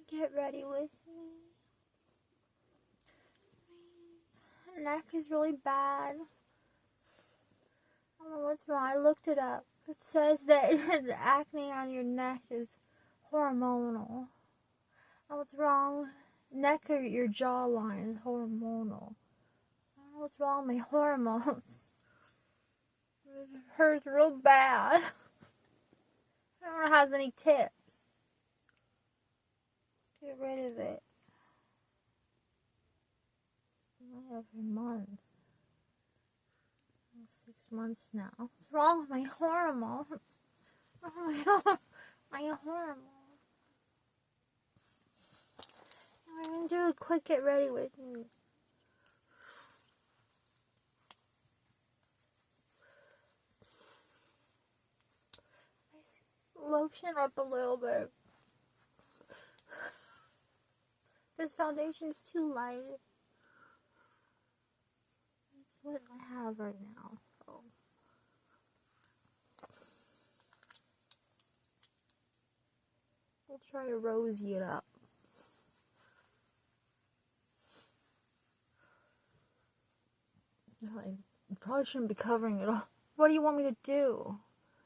Get ready with me. My neck is really bad. I don't know what's wrong. I looked it up. It says that the acne on your neck is hormonal. I don't know what's wrong. Neck or your jawline is hormonal. I don't know what's wrong with my hormones. It hurts real bad. I don't know if it has any tips. Get rid of it. I have for months. 6 months now. What's wrong with my hormones? My hormones. We're gonna do a quick get ready with me. Lotion up a little bit. This foundation's too light. That's what I have right now. So. We'll try to rosy it up. You probably shouldn't be covering it all. What do you want me to do?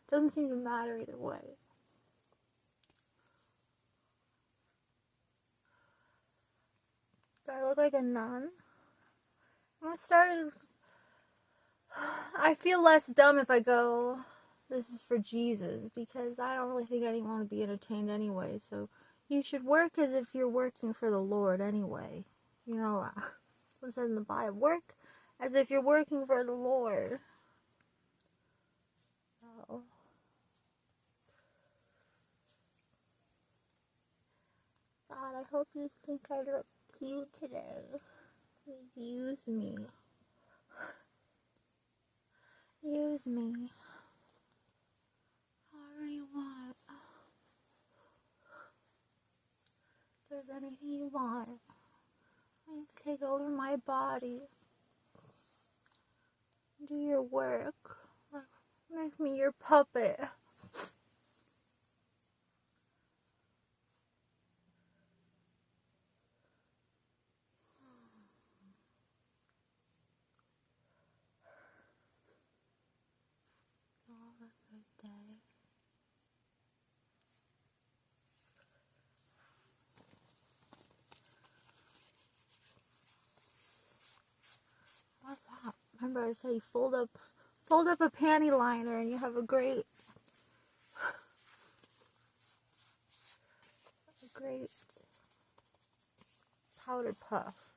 Doesn't seem to matter either way. Do I look like a nun? I'm gonna start. I feel less dumb if I go, this is for Jesus, because I don't really think anyone would be entertained anyway. So you should work as if you're working for the Lord anyway. You know, what's in the Bible? Work as if you're working for the Lord. So. God, I hope you think I look cute today. Please use me. Use me. However you want. If there's anything you want, please take over my body. Do your work. Make me your puppet. Have a good day. What's that? Remember I said you fold up a panty liner and you have a great powder puff.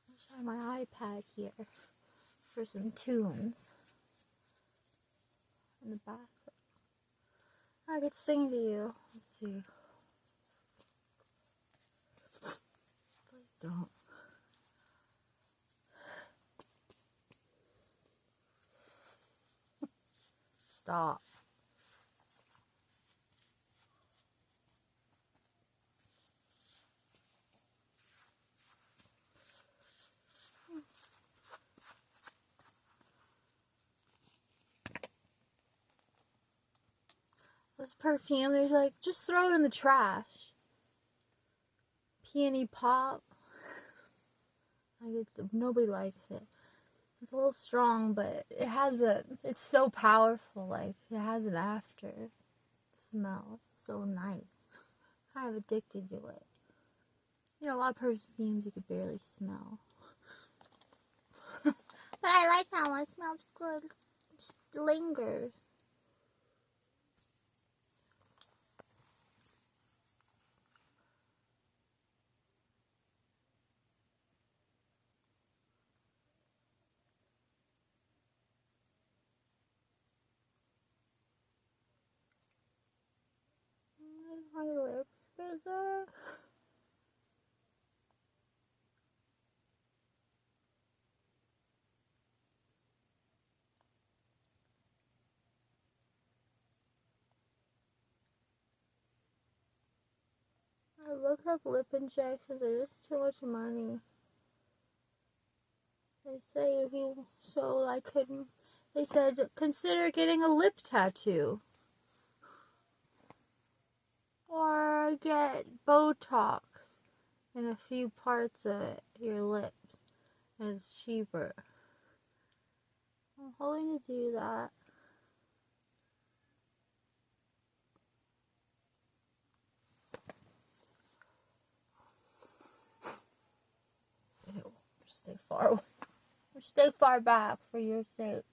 I'll try my iPad here for some tunes in the back. I could sing to you. Let's see. Please don't. Stop. This perfume, they're like, just throw it in the trash. Peony pop. Nobody likes it. It's a little strong, but it's so powerful. Like, it has an after smell. It's so nice. Kind of addicted to it. You know, a lot of perfumes you could barely smell. But I like that one. It smells good. It just lingers. My lips bigger. I looked up lip injections. They're just too much money. They say if you, so I couldn't. They said consider getting a lip tattoo or get Botox in a few parts of it, your lips, and it's cheaper. I'm hoping to do that. Ew, stay far away. Stay far back for your sake.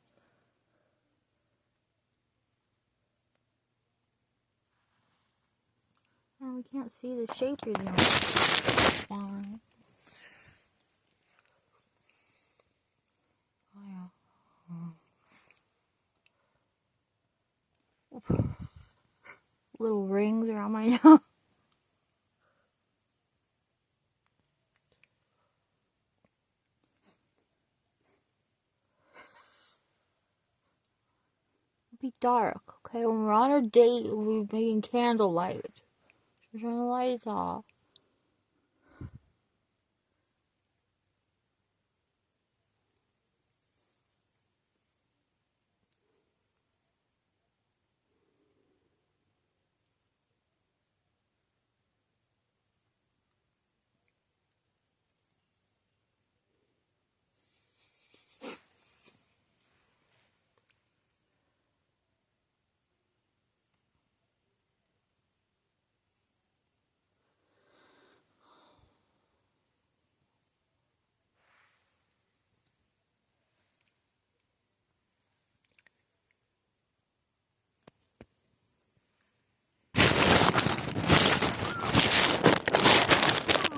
And we can't see the shape you're doing. Fine. Oh, yeah. Little rings around my nose. Be dark, okay? When we're on our date, we'll be making candlelight. Turn the lights off.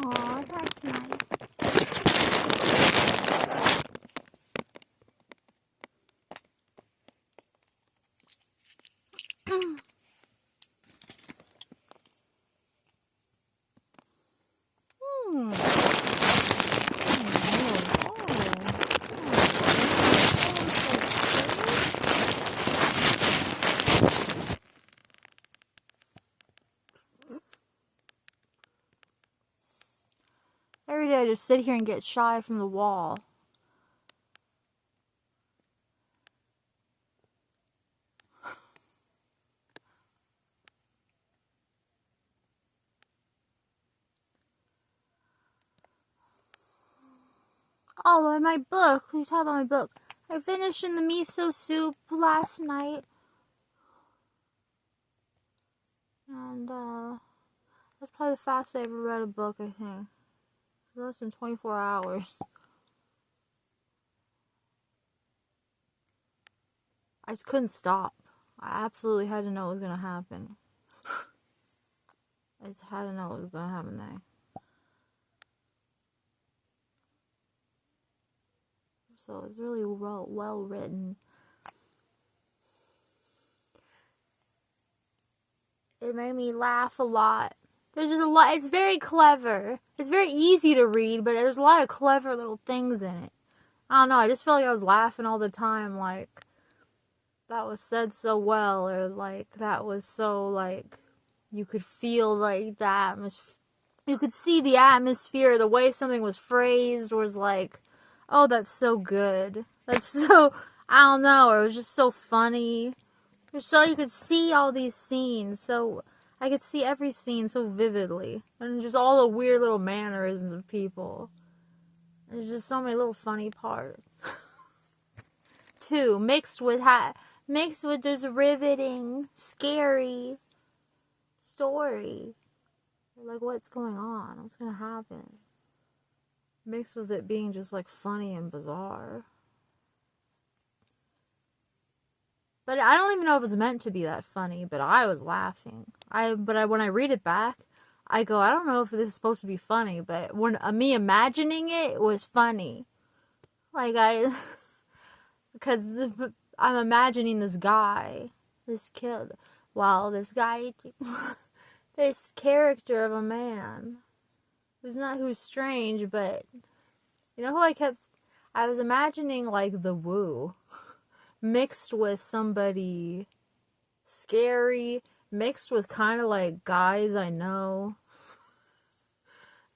Aw, that's nice. Every day I just sit here and get shy from the wall. Oh, and my book. We talk about my book. I finished in the miso soup last night. And, that's probably the fastest I ever read a book, I think. Less than 24 hours. I just couldn't stop. I absolutely had to know what was going to happen. I just had to know what was going to happen next. So it's really well written. It made me laugh a lot. There's just a lot. It's very clever. It's very easy to read, but there's a lot of clever little things in it. I don't know. I just felt like I was laughing all the time. Like, that was said so well, or like that was so like you could feel like the atmosphere. You could see the atmosphere. The way something was phrased was like, oh, that's so good. That's so, I don't know, or it was just so funny. So you could see all these scenes, so I could see every scene so vividly. And just all the weird little mannerisms of people. There's just so many little funny parts. Too, mixed with this riveting, scary story. Like, what's going on? What's gonna happen? Mixed with it being just like funny and bizarre. But I don't even know if it's meant to be that funny, but I was laughing. When I read it back, I go, I don't know if this is supposed to be funny, but when me imagining it was funny. Like, because I'm imagining this guy, this kid, wow, this guy, this character of a man, who's strange, but, you know who I was imagining, like, the Woo, mixed with somebody scary, mixed with kind of like guys I know.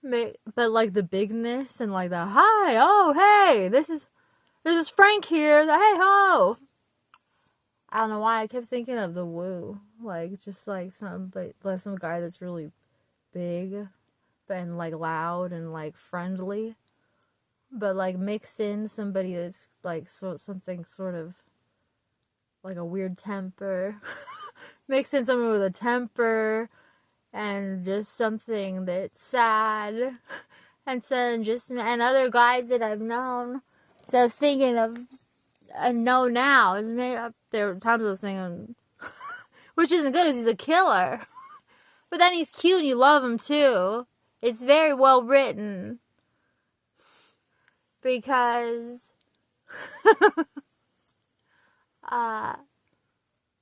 But like the bigness and like the hi, oh hey, this is Frank here. The hey ho. I don't know why I kept thinking of the Woo, like just like some guy that's really big, and like loud and like friendly, but like mix in somebody that's like something sort of like a weird temper, mix in someone with a temper, and just something that's sad, and other guys that I've known. So I was thinking of I know now. There were times I was thinking, which isn't good because he's a killer. But then he's cute and you love him too. It's very well written. Because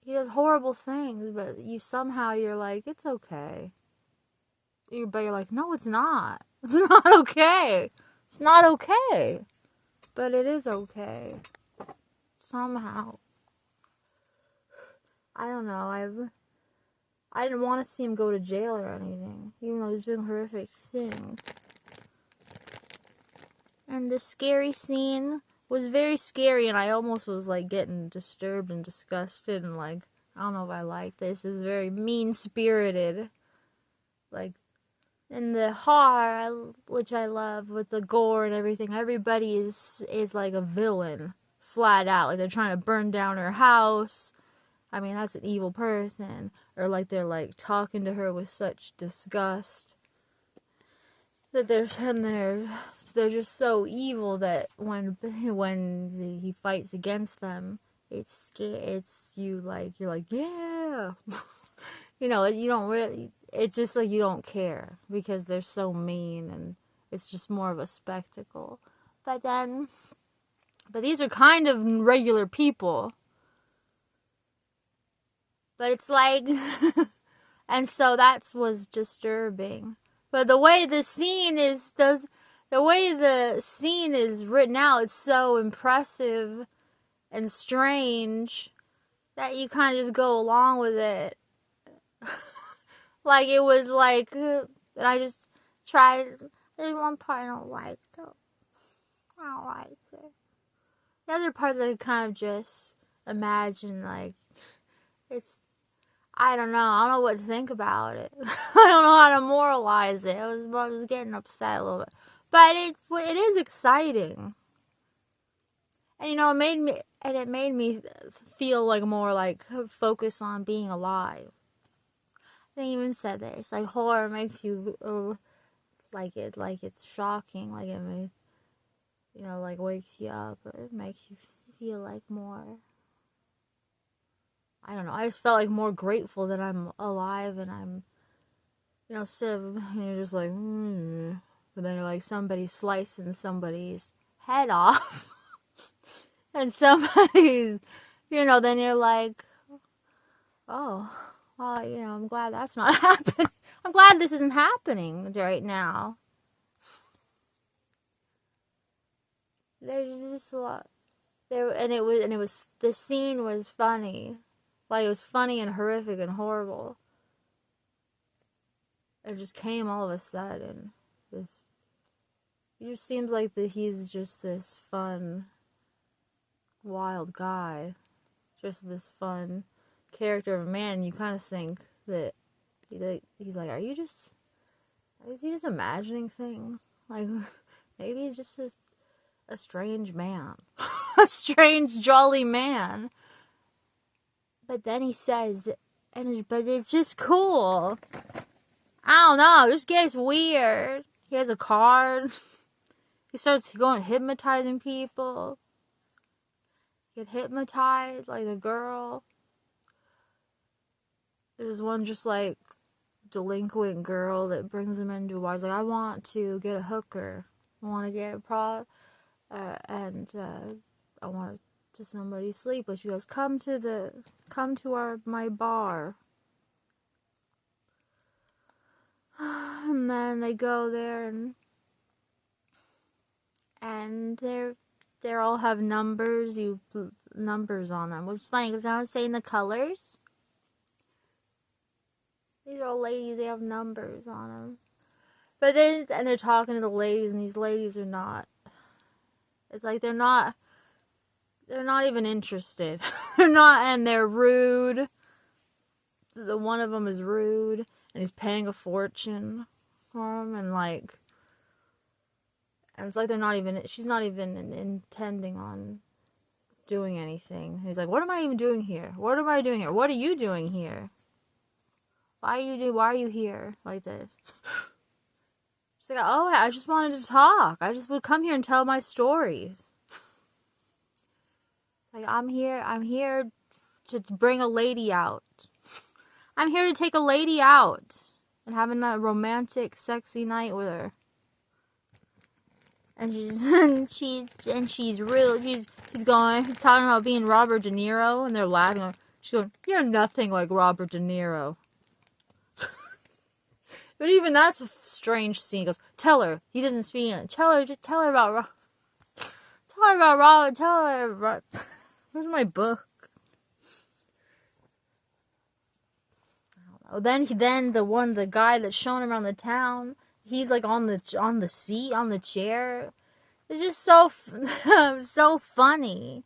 he does horrible things, but you're like, it's okay. But you're like, no, it's not. It's not okay. It's not okay. But it is okay. Somehow. I don't know. I didn't want to see him go to jail or anything, even though he's doing horrific things. And the scary scene was very scary, and I almost was like getting disturbed and disgusted, and like, I don't know if I like this. It's very mean-spirited. Like, in the horror, which I love, with the gore and everything, everybody is like a villain, flat out. Like, they're trying to burn down her house. I mean, that's an evil person. Or like they're like talking to her with such disgust that they're just so evil that when he fights against them, you're like yeah. You know, you don't really, it's just like you don't care because they're so mean and it's just more of a spectacle. But these are kind of regular people. But it's like, and so that was disturbing. But the way the scene is, the way the scene is written out, it's so impressive and strange that you kind of just go along with it. Like, it was like, I just tried, there's one part I don't like, though. I don't like it. The other parts I kind of just imagine, like, I don't know what to think about it. I don't know how to moralize it. I was getting upset a little bit. But it is exciting. And you know, it made me feel like more like focus on being alive. They even said this, like horror makes you like it's shocking, like it may, like wakes you up, or it makes you feel like more, I don't know, I just felt like more grateful that I'm alive and I'm, instead of, you're just like, but then you're like somebody slicing somebody's head off and somebody's, then you're like, oh, well, I'm glad that's not happening. I'm glad this isn't happening right now. There's just a lot there, and it was the scene was funny, like it was funny and horrific and horrible. It just came all of a sudden. It just seems like he's just this fun, wild guy, just this fun character of a man. You kind of think that he's like, is he just imagining things? Like, maybe he's just a strange man. A strange, jolly man. But then he says, but it's just cool. I don't know, it just gets weird. He has a card. He starts hypnotizing people. Get hypnotized like a girl. There's one just like delinquent girl that brings him into a bar. He's like, I want to get a hooker. I want to get a and I want to somebody sleep. But she goes, come to my bar. And then they go there and they all have numbers on them, which is funny because I was saying the colors. These are old ladies, they have numbers on them. But then, and they're talking to the ladies, and these ladies are not. It's like they're not even interested. They're not, and they're rude. The one of them is rude, and he's paying a fortune for him, and like, and it's like they're not even. She's not even intending on doing anything. He's like, "What am I even doing here? What am I doing here? What are you doing here? Why are you here like this?" She's like, "Oh, I just wanted to talk. I just would come here and tell my stories. Like, I'm here to bring a lady out. I'm here to take a lady out and having a romantic, sexy night with her." And she's real. He's going talking about being Robert De Niro, and they're laughing. She's going, "You're nothing like Robert De Niro." But even that's a strange scene. He goes, "Tell her he doesn't speak. Tell her about Robert. Tell her about." Where's my book? Oh, then the guy that's showing around the town, he's like on the seat, on the chair. It's just so so funny.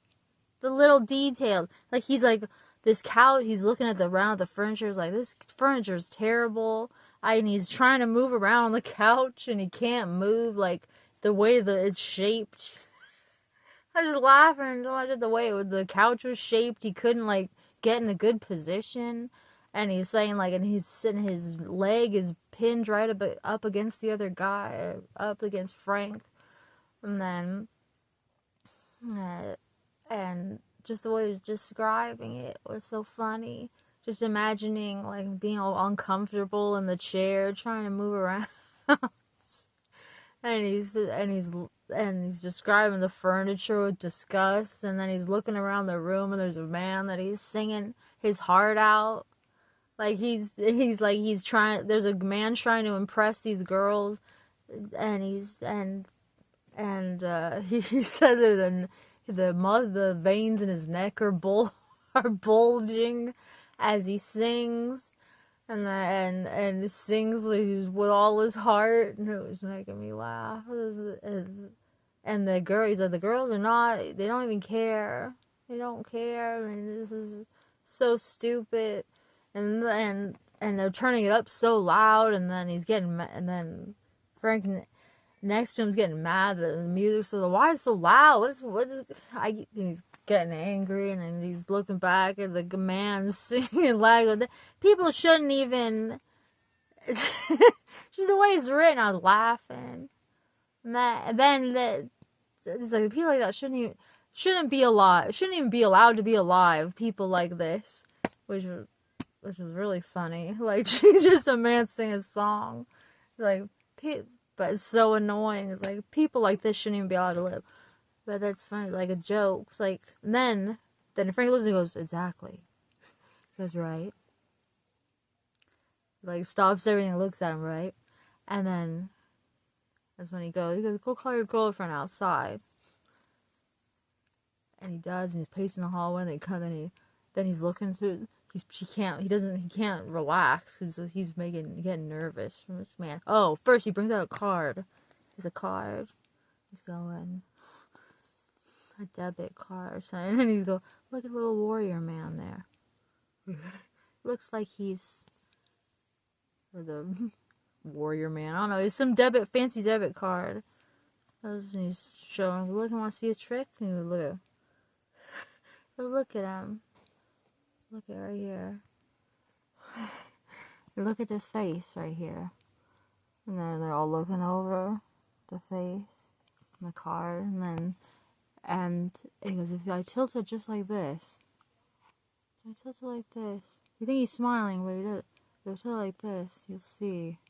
The little details, like he's like this couch. He's looking at the furniture. Is like, this furniture is terrible. And he's trying to move around on the couch, and he can't move, like the way that it's shaped. I was just laughing so much at the way the couch was shaped. He couldn't like get in a good position, and he's saying like, and he's sitting, his leg is pinned right up against the other guy, up against Frank, and then and just the way he was describing it was so funny. Just imagining like being all uncomfortable in the chair, trying to move around, and he's describing the furniture with disgust, and then he's looking around the room, and there's a man that he's singing his heart out. Like he's trying. There's a man trying to impress these girls, and he said that the veins in his neck are bulging as he sings, and he sings with all his heart, and it was making me laugh. And the girl, he's like, the girls are not. They don't even care. They don't care. I mean, this is so stupid, and they're turning it up so loud, and then and then Frank next to him's getting mad that the music's so loud. Why is it so loud? He's getting angry, and then he's looking back at the man singing loud. People shouldn't even. Just the way it's written, I was laughing. It's like people like that shouldn't be alive. Shouldn't even be allowed to be alive. People like this, which was really funny. Like, he's just a man singing a song, like, but it's so annoying. It's like, people like this shouldn't even be allowed to live. But that's funny, like a joke. It's like, then Frank looks and goes, "Exactly." He goes, "Right." Like, stops everything and looks at him, right? And then that's when he goes, "Go call your girlfriend outside." And he does, and he's pacing the hallway, and then he's looking through. He can't relax because he's getting nervous from this man. Oh, first he brings out a card. There's a card. He's going, a debit card. And then he's go, "Look at the little warrior man there." Looks like he's, or the warrior man. I don't know. It's some fancy debit card. And he's showing. "Look, I want to see a trick." And you look at him. Look at right here. Look at their face right here. And then they're all looking over the face and the card. And he goes, "If I tilt it just like this, if I tilt it like this, you think he's smiling, but he does. If I tilt it like this, you'll see."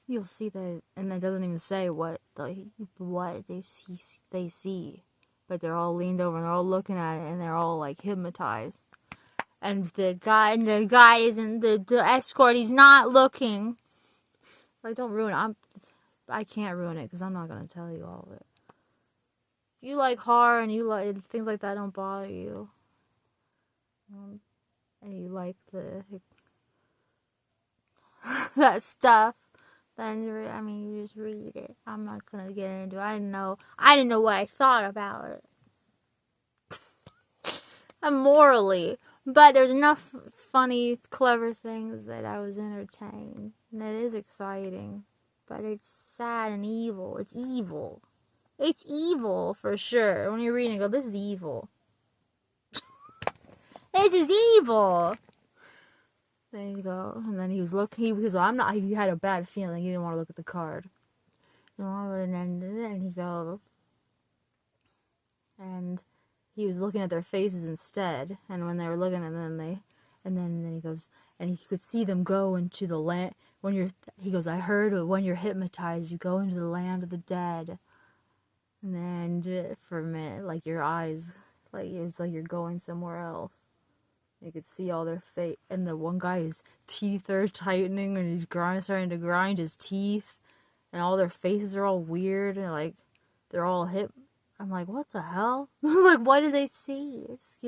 You'll see that, and it doesn't even say what they see, but they're all leaned over and they're all looking at it, and they're all like hypnotized. And the guy isn't the escort. He's not looking. Like, don't ruin it. I can't ruin it because I'm not gonna tell you all of it. If you like horror and you like things like that, don't bother you. And you like the that stuff, then I mean, you just read it. I'm not gonna get into it. I didn't know what I thought about it. Morally, but there's enough funny, clever things that I was entertained, and it is exciting, but it's sad and evil. It's evil. It's evil for sure. When you're reading, you go, "This is evil. This is evil." Then you go, and then he was looking. Because I'm not. He had a bad feeling. He didn't want to look at the card. And then he goes, and he was looking at their faces instead. And when they were looking, and then he goes, and he could see them go into the land. He goes, "I heard when you're hypnotized, you go into the land of the dead." And then for a minute, like your eyes, like it's like you're going somewhere else. You could see all their face, and the one guy, his teeth are tightening, and he's starting to grind his teeth, and all their faces are all weird, and like they're all hip. I'm like, what the hell? Like, what do they see? It's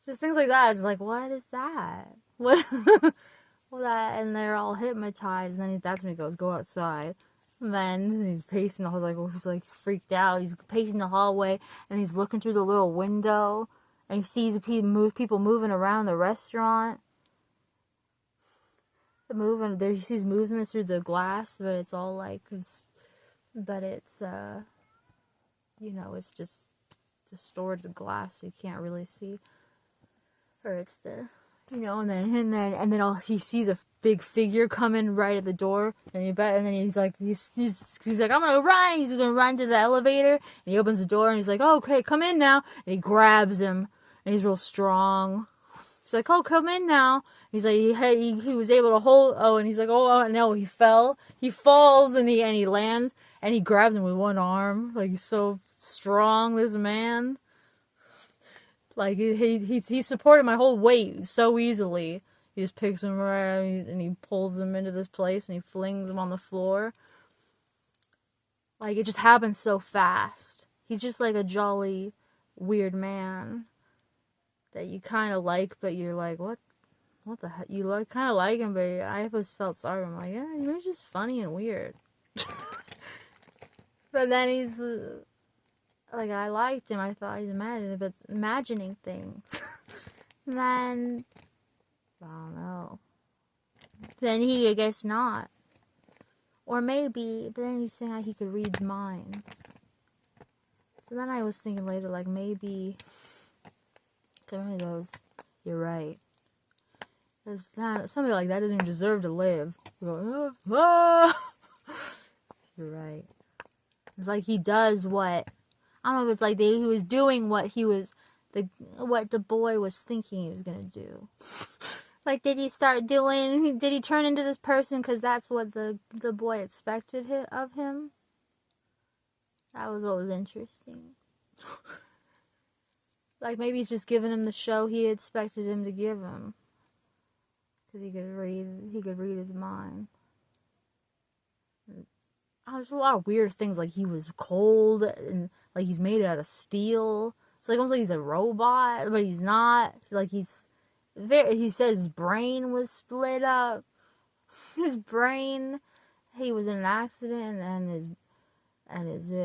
just things like that. It's like, what is that? What? Well, that, and they're all hypnotized. And then that's when he goes, "Go outside." And then he's pacing the hallway, he's like freaked out. He's pacing the hallway, and he's looking through the little window, and he sees people moving around the restaurant. He sees movements through the glass, but it's all like, it's just distorted glass, so you can't really see. Or it's the, and then he sees a big figure coming right at the door, and then he's like, "I'm gonna run." He's gonna run to the elevator, and he opens the door, and he's like, "Oh, okay, come in now." And he grabs him, and he's real strong. He's like, "Oh, come in now." He's like, he was able to hold. Oh, and he's like, "Oh no!" He fell. He falls, and he lands, and he grabs him with one arm. Like, he's so strong, this man. Like, he supported my whole weight so easily. He just picks him around, and he pulls him into this place, and he flings him on the floor. Like, it just happens so fast. He's just like a jolly, weird man that you kind of like, but you're like, what the heck? You kind of like him, but I always felt sorry. I'm like, yeah, he's just funny and weird. But then he's like, I liked him. I thought he's imagining things. Then I don't know. Then I guess not. Or maybe, but then he's saying how he could read mine. So then I was thinking later, like, maybe somebody goes, "You're right. Somebody like that doesn't even deserve to live." You go, You're right. It's like he does what, I don't know if it's like he was doing what the boy was thinking he was gonna do. Like, did he turn into this person because that's what the boy expected of him? That was what was interesting. Like, maybe he's just giving him the show he expected him to give him. Because he could read his mind. There's a lot of weird things, like he was cold, and like he's made out of steel. It's like almost like he's a robot, but he's not. Like he says his brain was split up. His brain, he was in an accident, and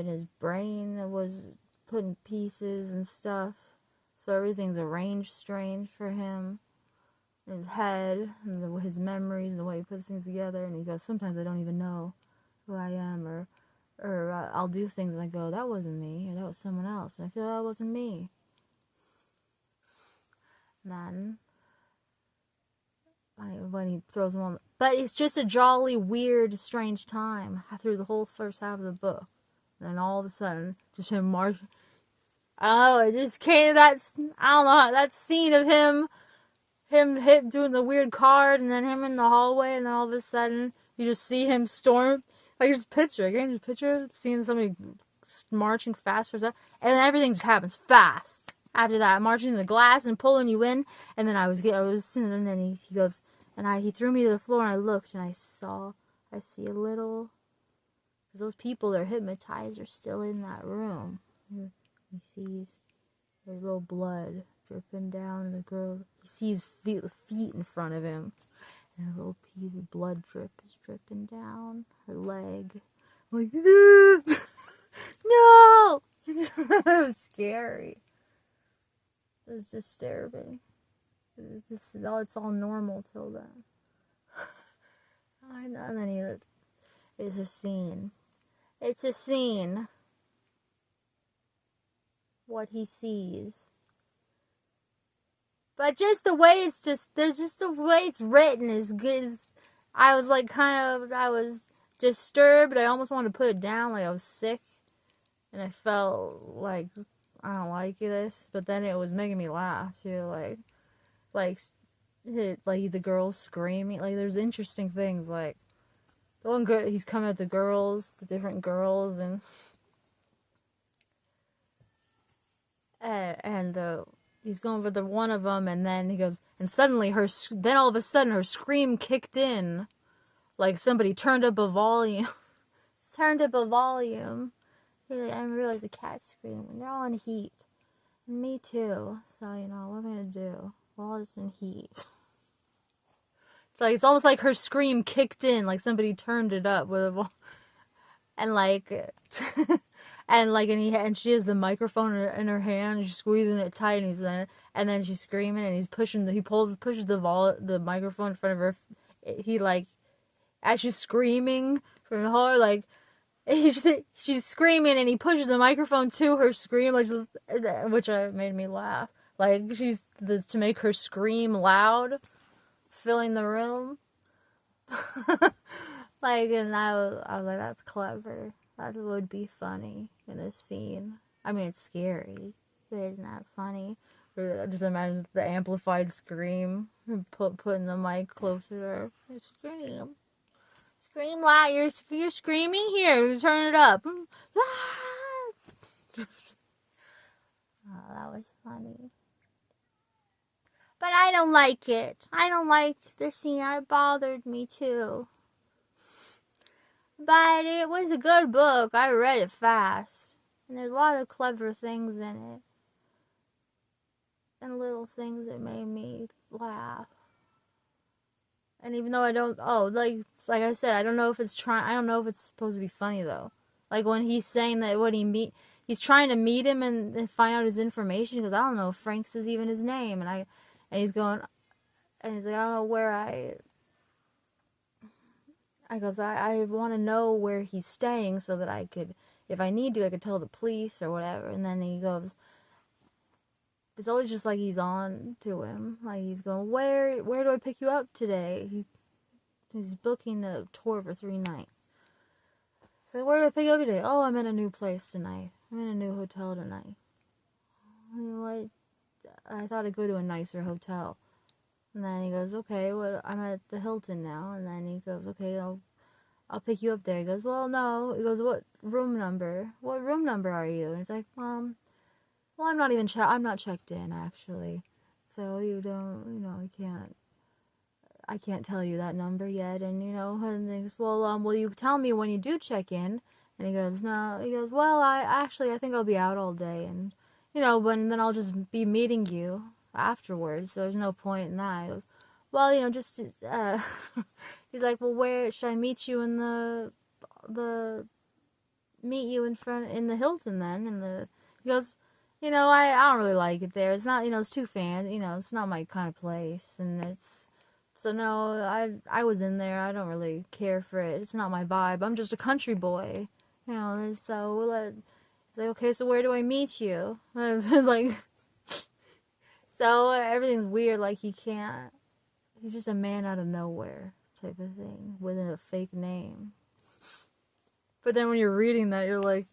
his brain was put in pieces and stuff. So everything's arranged strange for him. His head, and his memories, and the way he puts things together. And he goes, "Sometimes I don't even know who I am, or I'll do things and I go, that wasn't me, or that was someone else, and I feel that wasn't me." And then when he throws them on, but it's just a jolly, weird, strange time through the whole first half of the book. And then all of a sudden, just him marching. Oh, it just came. I don't know, that scene of him doing the weird card, and then him in the hallway, and then all of a sudden you just see him storm. I can just picture seeing somebody marching fast for that, and then everything just happens fast. After that, marching in the glass and pulling you in, and then and then he goes, and he threw me to the floor, and I looked, and I see a little, because those people that are hypnotized are still in that room. He sees there's little blood dripping down, and he sees feet in front of him. And a little piece of blood drip is dripping down her leg. I'm like, no! It was scary. It was disturbing. This is all, it's all normal till then. I know, and then it's a scene. It's a scene. What he sees. But just the way it's there's just the way it's written is good. I was like I was disturbed. I almost wanted to put it down, like I was sick. And I felt like, I don't like this. But then it was making me laugh too. Like the girls screaming. Like there's interesting things. Like the one girl, he's coming at the girls, the different girls, and he's going for the one of them, and then he goes, and suddenly then all of a sudden her scream kicked in, like somebody turned up a volume. Turned up a volume. Really, I didn't realize the cat screaming. They're all in heat. And me too. So, what am I gonna do? We're all just in heat. It's almost like her scream kicked in, like somebody turned it up with a and and she has the microphone in her hand, and she's squeezing it tight, and then she's screaming, and he pushes the microphone in front of her. As she's screaming from the horror, like she's screaming, and he pushes the microphone to her scream, which made me laugh. Like to make her scream loud, filling the room. And I was like, that's clever. That would be funny in a scene. I mean, it's scary, but it's not funny. Just imagine the amplified scream, putting the mic closer to her. Scream. Scream loud. You're screaming? Here, turn it up. Oh, that was funny. But I don't like it. I don't like the scene. It bothered me too. But it was a good book. I read it fast. And there's a lot of clever things in it. And little things that made me laugh. And even though I don't, like I said, I don't know if it's supposed to be funny though. Like when he's saying that he's trying to meet him and find out his information. He goes, I don't know if Frank's is even his name. And he's going, and he's like, I don't know where I want to know where he's staying so that I could, if I need to, I could tell the police or whatever. And then he goes, it's always just like he's on to him. Like he's going, where do I pick you up today? He's booking a tour for 3 nights. So where do I pick you up today? Oh, I'm in a new place tonight. I'm in a new hotel tonight. What? I thought I'd go to a nicer hotel. And then he goes, okay, well, I'm at the Hilton now. And then he goes, okay, I'll pick you up there. He goes, well, no. He goes, what room number are you? And he's like, well, I'm not checked in, actually. So I can't tell you that number yet. And, and he goes, well, will you tell me when you do check in? And he goes, no. He goes, well, I think I'll be out all day. And, then I'll just be meeting you afterwards. So there's no point in that. He goes, well, he's like, well, where should I meet you in the in the Hilton then? He goes, I don't really like it there. It's not, it's too fancy. It's not my kind of place. And so no, I was in there. I don't really care for it. It's not my vibe. I'm just a country boy. And so like, okay, so where do I meet you? Like, so everything's weird. Like he's just a man out of nowhere type of thing with a fake name. But then when you're reading that, you're like,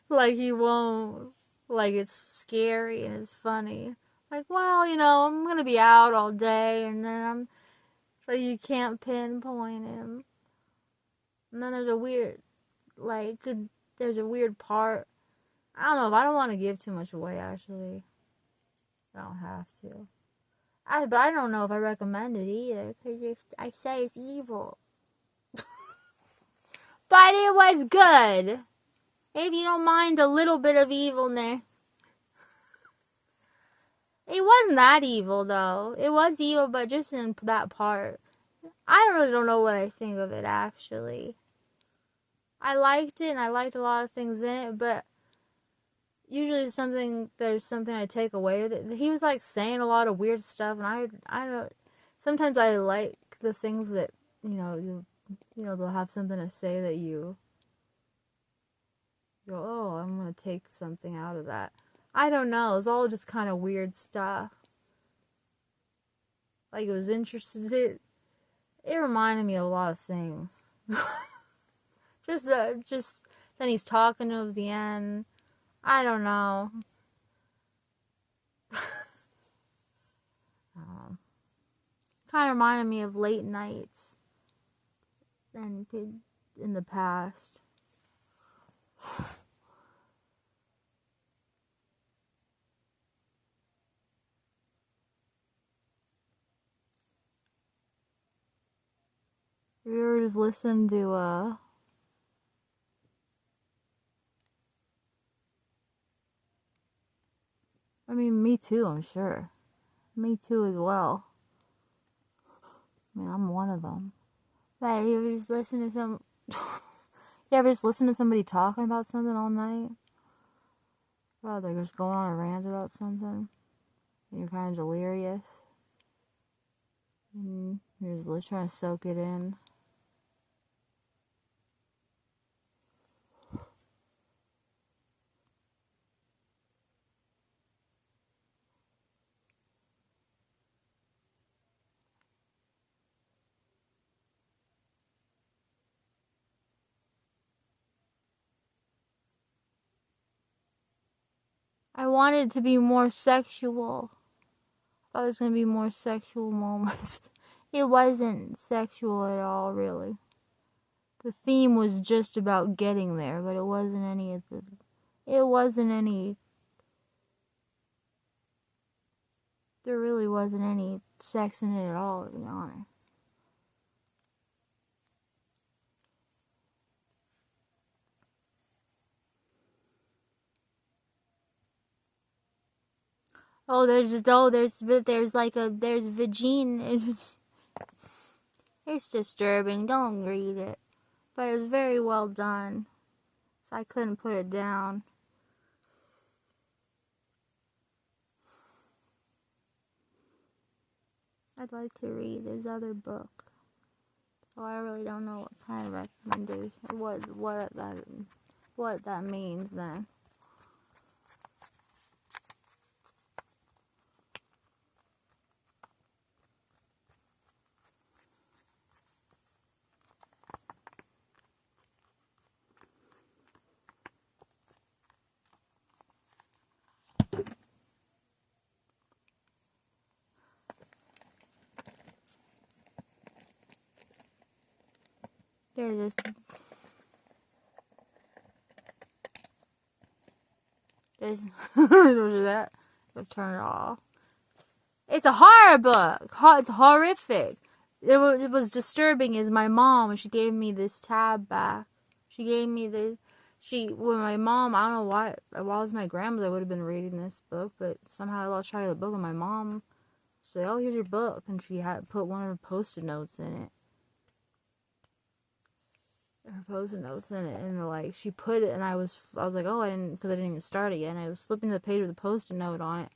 like he won't, like it's scary and it's funny. Like, well, I'm gonna be out all day, and then you can't pinpoint him. And then there's a weird part. I don't know, I don't want to give too much away, actually. I don't have to. But I don't know if I recommend it either, because if I say it's evil. But it was good. If you don't mind a little bit of evilness. It wasn't that evil, though. It was evil, but just in that part. I really don't know what I think of it, actually. I liked it, and I liked a lot of things in it, but usually there's something I take away with it. He was, like, saying a lot of weird stuff, and I don't... Sometimes I like the things that, they'll have something to say that you go, oh, I'm gonna take something out of that. I don't know. It was all just kind of weird stuff. Like, it was interesting. It reminded me of a lot of things. just then he's talking to the end. I don't know. Kind of reminded me of late nights and in the past. We were just listening to I mean, me too, I'm sure. Me too as well. I mean, I'm one of them. But you ever just listen to somebody talking about something all night? Well, they're just going on a rant about something. And you're kind of delirious. And you're just trying to soak it in. I wanted it to be more sexual. I thought there was going to be more sexual moments. It wasn't sexual at all, really. The theme was just about getting there, but it wasn't any of the... It wasn't any... There really wasn't any sex in it at all, to be honest. There's Vagine. It's disturbing. Don't read it. But it was very well done. So I couldn't put it down. I'd like to read his other book. So I really don't know what kind of recommendation, what that means then. There's that. I'll turn it off. It's a horror book. It's horrific. It was disturbing is my mom, when she gave me this tab back. She gave me when my mom, I don't know why, while it was my grandmother would have been reading this book, but somehow I lost track of the book, and my mom said, oh, here's your book, and she had put one of her post-it notes in it. And like, she put it, and I was like, oh, because I didn't even start it yet, and I was flipping the page with a post-it note on it,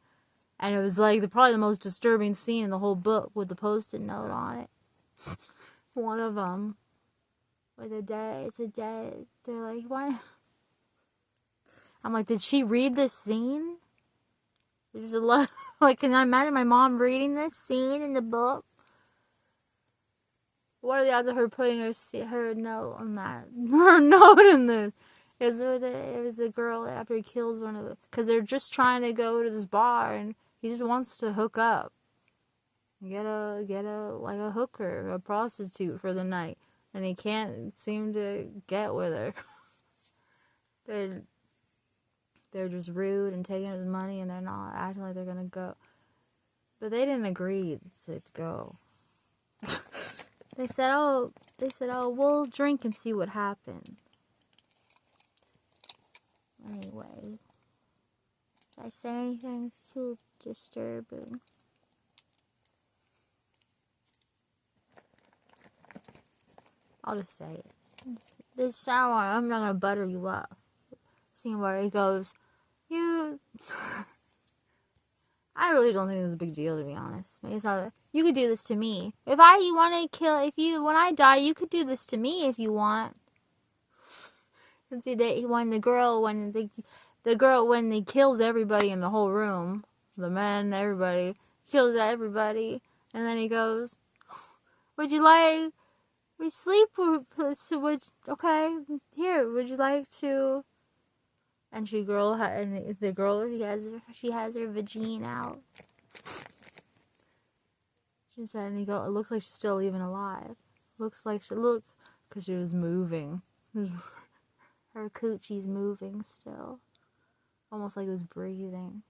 and it was like probably the most disturbing scene in the whole book with the post-it note on it. One of them, with it's a dead, they're like, why? I'm like, did she read this scene? There's a lot, like, can I imagine my mom reading this scene in the book? What are the odds of her putting her note on that? Her note in this. It was the girl after he kills one of them. Because they're just trying to go to this bar and he just wants to hook up. Get a hooker, a prostitute for the night. And he can't seem to get with her. They're just rude and taking his money and they're not acting like they're gonna go. But they didn't agree to go. They said, oh, we'll drink and see what happens. Anyway, did I say anything too disturbing. I'll just say it. This I'm not gonna butter you up. Scene where he goes, you. I really don't think it's a big deal, to be honest. It's not. You could do this to me if you want to kill. When I die, you could do this to me if you want. When he kills everybody in the whole room, the men, everybody, kills everybody, and then he goes, "Would you like? We sleep. Okay, here. Would you like to?" And she has her vagina out. She said, and he goes, "It looks like she's still even alive. Because she was moving. Her coochie's moving still, almost like it was breathing."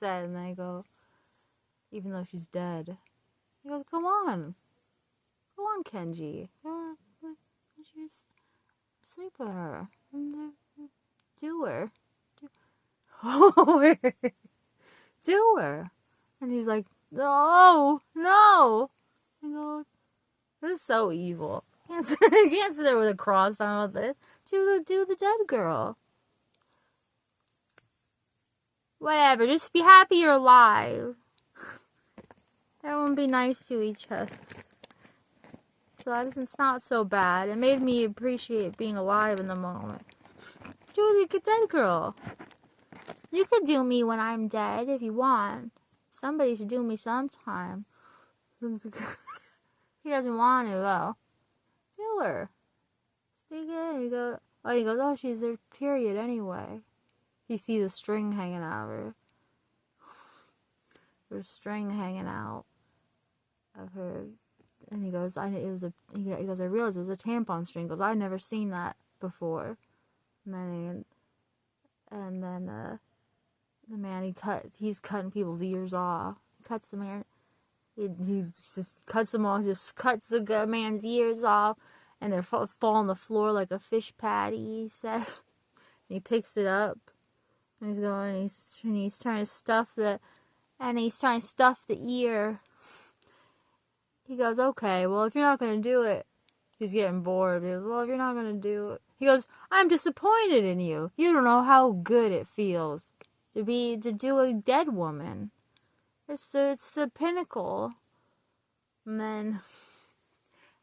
Said, and I go, even though she's dead, he goes, "Go on, Kenji. Just sleep with her. Do her. Do her." And he's like, "No. I go, this is so evil. I can't sit there with a cross on all this. Do the dead girl. Whatever. Just be happy you're alive. Everyone be nice to each other." So it's not so bad. It made me appreciate being alive in the moment. Do the dead girl. You could do me when I'm dead if you want. Somebody should do me sometime. He doesn't want to, though. Do her. Stick it. He goes, oh, she's her period anyway. You see the string hanging out of her. There's string hanging out of her. And he goes, I realized it was a tampon string. He goes, I'd never seen that before. And then the man, he's cutting people's ears off. Cuts the man. He just cuts them off, just cuts the man's ears off, and they're fall on the floor like a fish patty, he says. And he picks it up, and he's trying to stuff the ear. He goes, okay, well, if you're not going to do it, he's getting bored. He goes, well, if you're not going to do it, he goes, I'm disappointed in you. You don't know how good it feels to do a dead woman. It's the pinnacle. And then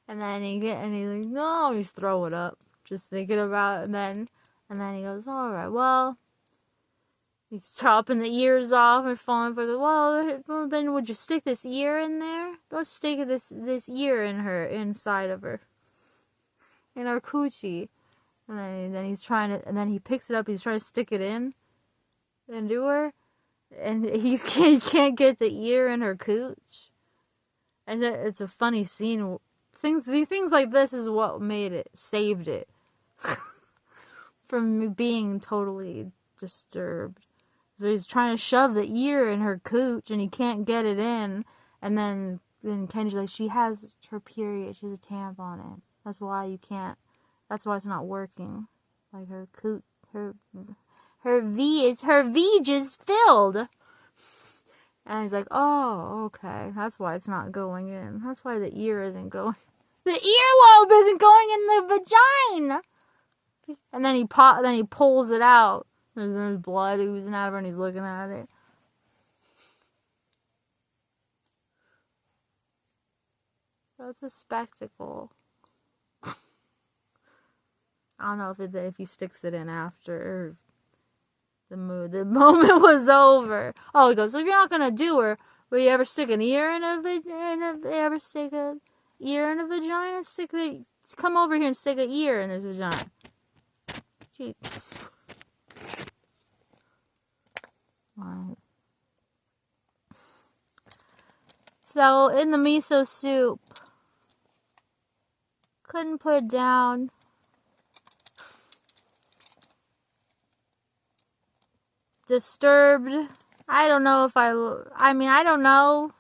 he's like, no, he's throwing up, just thinking about it. And then he goes, all right, well, he's chopping the ears off and falling for the, well, then would you stick this ear in there? Let's stick this ear inside of her, in her coochie. And then he picks it up, he's trying to stick it in into her. And he can't get the ear in her cooch. And it's a funny scene. Things like this is what saved it from being totally disturbed. So he's trying to shove the ear in her cooch, and he can't get it in. And then Kenji's like, she has her period. She has a tampon in. That's why you can't. That's why it's not working. Like her cooch, her V just filled. And he's like, oh, okay. That's why it's not going in. That's why the ear isn't going. The earlobe isn't going in the vagina. And then he pulls it out. There's blood oozing out of her, and he's looking at it. So it's a spectacle. I don't know if he sticks it in after the moment was over. Oh, he goes, well, if you're not gonna do her, will you ever stick an ear in a vagina? Come over here and stick an ear in this vagina. Gee. Right. So in the miso soup, couldn't put it down. Disturbed. I don't know if I don't know.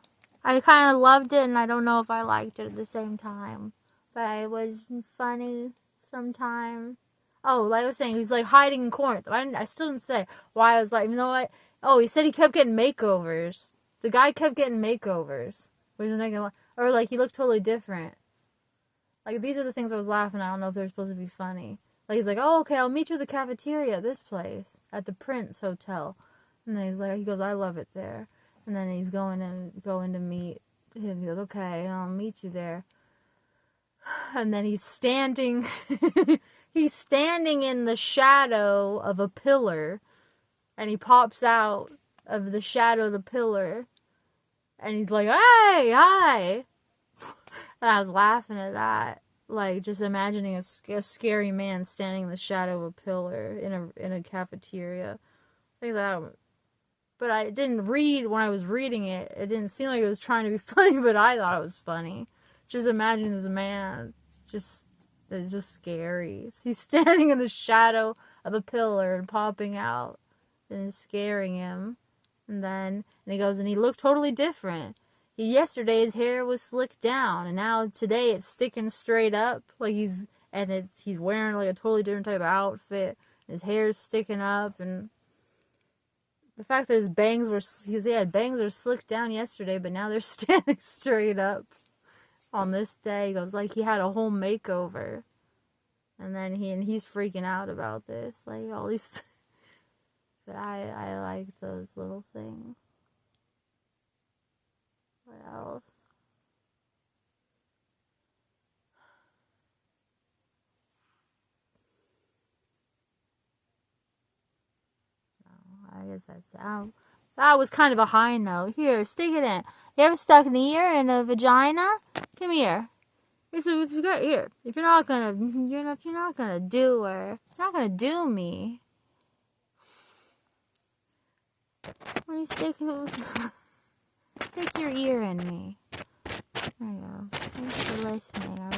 I kind of loved it, and I don't know if I liked it at the same time. But it was funny sometimes. Oh, like I was saying, he was like hiding in corners. I still didn't say why I was like, you know what? Oh, he said he kept getting makeovers. The guy kept getting makeovers. Which is making, or like he looked totally different. Like these are the things I was laughing at. I don't know if they're supposed to be funny. Like he's like, oh okay, I'll meet you at the cafeteria at this place at the Prince Hotel. And then he goes, I love it there. And then he's going to meet him. He goes, okay, I'll meet you there. And then he's standing he's standing in the shadow of a pillar, and he pops out of the shadow of the pillar, and he's like, hey, hi. And I was laughing at that, like just imagining a scary man standing in the shadow of a pillar in a cafeteria. Things like that. But I didn't read, when I was reading it, it didn't seem like it was trying to be funny, but I thought it was funny. Just imagine this man, it's just scary. He's standing in the shadow of a pillar and popping out, and it's scaring him. And he goes, and he looked totally different. Yesterday his hair was slicked down, and now today it's sticking straight up, like he's wearing like a totally different type of outfit. His hair's sticking up, and the fact that his bangs were, because he had bangs that were slicked down yesterday, but now they're standing straight up on this day. He goes, like he had a whole makeover. And then he's freaking out about this. Like all these but I like those little things. What else? I guess that's out. That was kind of a high note. Here, stick it in. You ever stuck an ear in a vagina? Come here. It's great. Here. If you're not gonna do her, you're not gonna do me. Why you stick your ear in me? There you go. Thanks for listening.